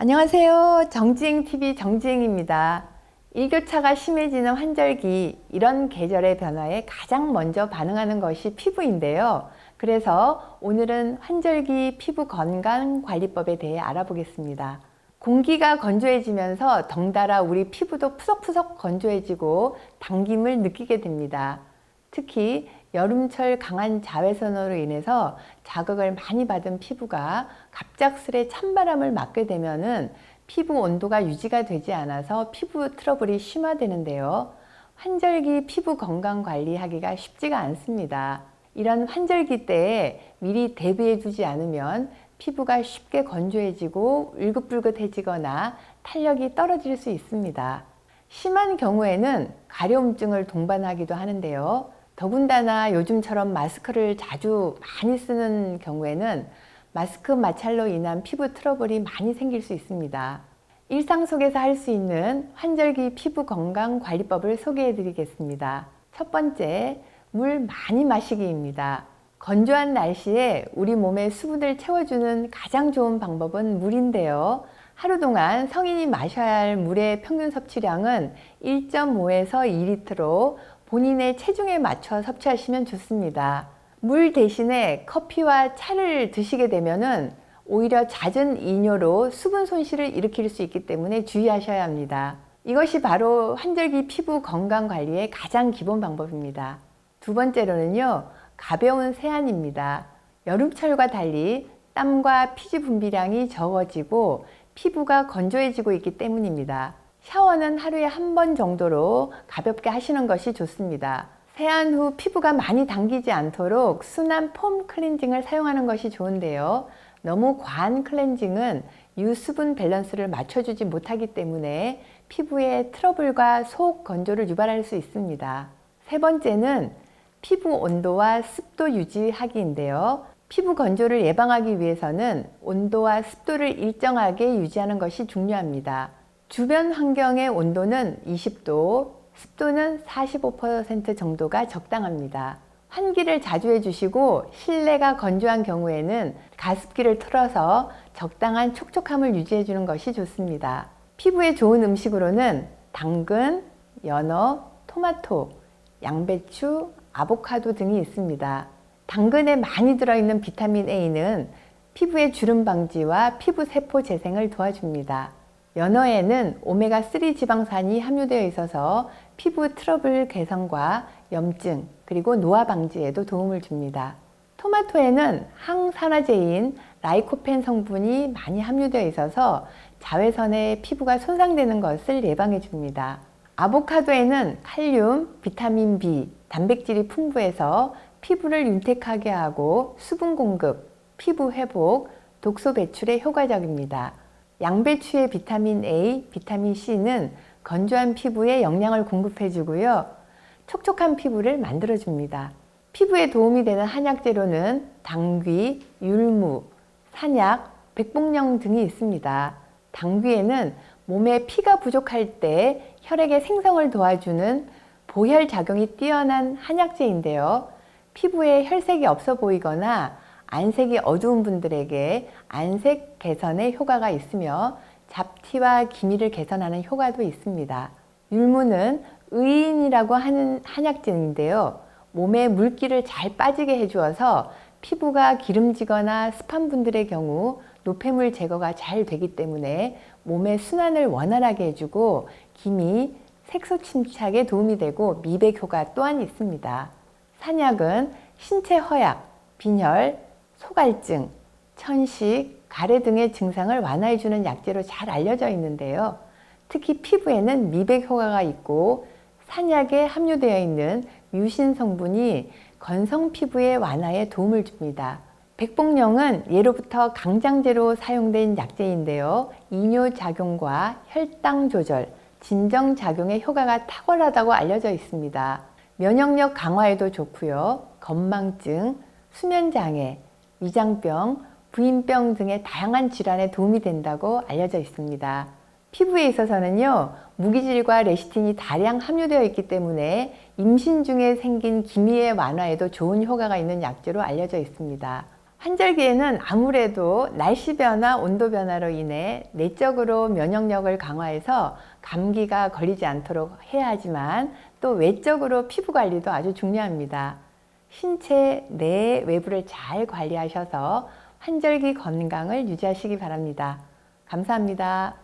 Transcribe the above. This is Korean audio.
안녕하세요. 정지행TV 정지행입니다. 일교차가 심해지는 환절기, 이런 계절의 변화에 가장 먼저 반응하는 것이 피부인데요. 그래서 오늘은 환절기 피부 건강관리법에 대해 알아보겠습니다. 공기가 건조해지면서 덩달아 우리 피부도 푸석푸석 건조해지고 당김을 느끼게 됩니다. 특히 여름철 강한 자외선으로 인해서 자극을 많이 받은 피부가 갑작스레 찬바람을 맞게 되면은 피부 온도가 유지가 되지 않아서 피부 트러블이 심화되는데요. 환절기 피부 건강 관리하기가 쉽지가 않습니다. 이런 환절기 때에 미리 대비해 두지 않으면 피부가 쉽게 건조해지고 울긋불긋해지거나 탄력이 떨어질 수 있습니다. 심한 경우에는 가려움증을 동반하기도 하는데요. 더군다나 요즘처럼 마스크를 자주 많이 쓰는 경우에는 마스크 마찰로 인한 피부 트러블이 많이 생길 수 있습니다. 일상 속에서 할 수 있는 환절기 피부 건강 관리법을 소개해 드리겠습니다. 첫 번째, 물 많이 마시기입니다. 건조한 날씨에 우리 몸에 수분을 채워주는 가장 좋은 방법은 물인데요. 하루 동안 성인이 마셔야 할 물의 평균 섭취량은 1.5에서 2리터로 본인의 체중에 맞춰 섭취하시면 좋습니다. 물 대신에 커피와 차를 드시게 되면은 오히려 잦은 이뇨로 수분 손실을 일으킬 수 있기 때문에 주의하셔야 합니다. 이것이 바로 환절기 피부 건강 관리의 가장 기본 방법입니다. 두 번째로는요, 가벼운 세안입니다. 여름철과 달리 땀과 피지 분비량이 적어지고 피부가 건조해지고 있기 때문입니다. 샤워는 하루에 한 번 정도로 가볍게 하시는 것이 좋습니다. 세안 후 피부가 많이 당기지 않도록 순한 폼 클렌징을 사용하는 것이 좋은데요. 너무 과한 클렌징은 유수분 밸런스를 맞춰주지 못하기 때문에 피부에 트러블과 속 건조를 유발할 수 있습니다. 세 번째는 피부 온도와 습도 유지하기인데요. 피부 건조를 예방하기 위해서는 온도와 습도를 일정하게 유지하는 것이 중요합니다. 주변 환경의 온도는 20도, 습도는 45% 정도가 적당합니다. 환기를 자주 해주시고 실내가 건조한 경우에는 가습기를 틀어서 적당한 촉촉함을 유지해 주는 것이 좋습니다. 피부에 좋은 음식으로는 당근, 연어, 토마토, 양배추, 아보카도 등이 있습니다. 당근에 많이 들어있는 비타민 A는 피부의 주름 방지와 피부 세포 재생을 도와줍니다. 연어에는 오메가3 지방산이 함유되어 있어서 피부 트러블 개선과 염증 그리고 노화 방지에도 도움을 줍니다. 토마토에는 항산화제인 라이코펜 성분이 많이 함유되어 있어서 자외선에 피부가 손상되는 것을 예방해 줍니다. 아보카도에는 칼륨, 비타민 B, 단백질이 풍부해서 피부를 윤택하게 하고 수분 공급, 피부 회복, 독소 배출에 효과적입니다. 양배추의 비타민 A, 비타민 C는 건조한 피부에 영양을 공급해 주고요. 촉촉한 피부를 만들어 줍니다. 피부에 도움이 되는 한약 재료는 당귀, 율무, 산약, 백봉령 등이 있습니다. 당귀에는 몸에 피가 부족할 때 혈액의 생성을 도와주는 보혈 작용이 뛰어난 한약재인데요. 피부에 혈색이 없어 보이거나 안색이 어두운 분들에게 안색 개선에 효과가 있으며 잡티와 기미를 개선하는 효과도 있습니다. 율무는 의인이라고 하는 한약재인데요. 몸에 물기를 잘 빠지게 해주어서 피부가 기름지거나 습한 분들의 경우 노폐물 제거가 잘 되기 때문에 몸의 순환을 원활하게 해주고 기미, 색소 침착에 도움이 되고 미백 효과 또한 있습니다. 산약은 신체 허약, 빈혈, 소갈증, 천식, 가래 등의 증상을 완화해주는 약재로 잘 알려져 있는데요. 특히 피부에는 미백 효과가 있고 산약에 함유되어 있는 뮤신 성분이 건성 피부의 완화에 도움을 줍니다. 백봉령은 예로부터 강장제로 사용된 약재인데요. 이뇨 작용과 혈당 조절, 진정 작용의 효과가 탁월하다고 알려져 있습니다. 면역력 강화에도 좋고요. 건망증, 수면장애, 위장병, 부인병 등의 다양한 질환에 도움이 된다고 알려져 있습니다. 피부에 있어서는요, 무기질과 레시틴이 다량 함유되어 있기 때문에 임신 중에 생긴 기미의 완화에도 좋은 효과가 있는 약재로 알려져 있습니다. 환절기에는 아무래도 날씨 변화, 온도 변화로 인해 내적으로 면역력을 강화해서 감기가 걸리지 않도록 해야 하지만 또 외적으로 피부 관리도 아주 중요합니다. 신체 내 외부를 잘 관리하셔서 환절기 건강을 유지하시기 바랍니다. 감사합니다.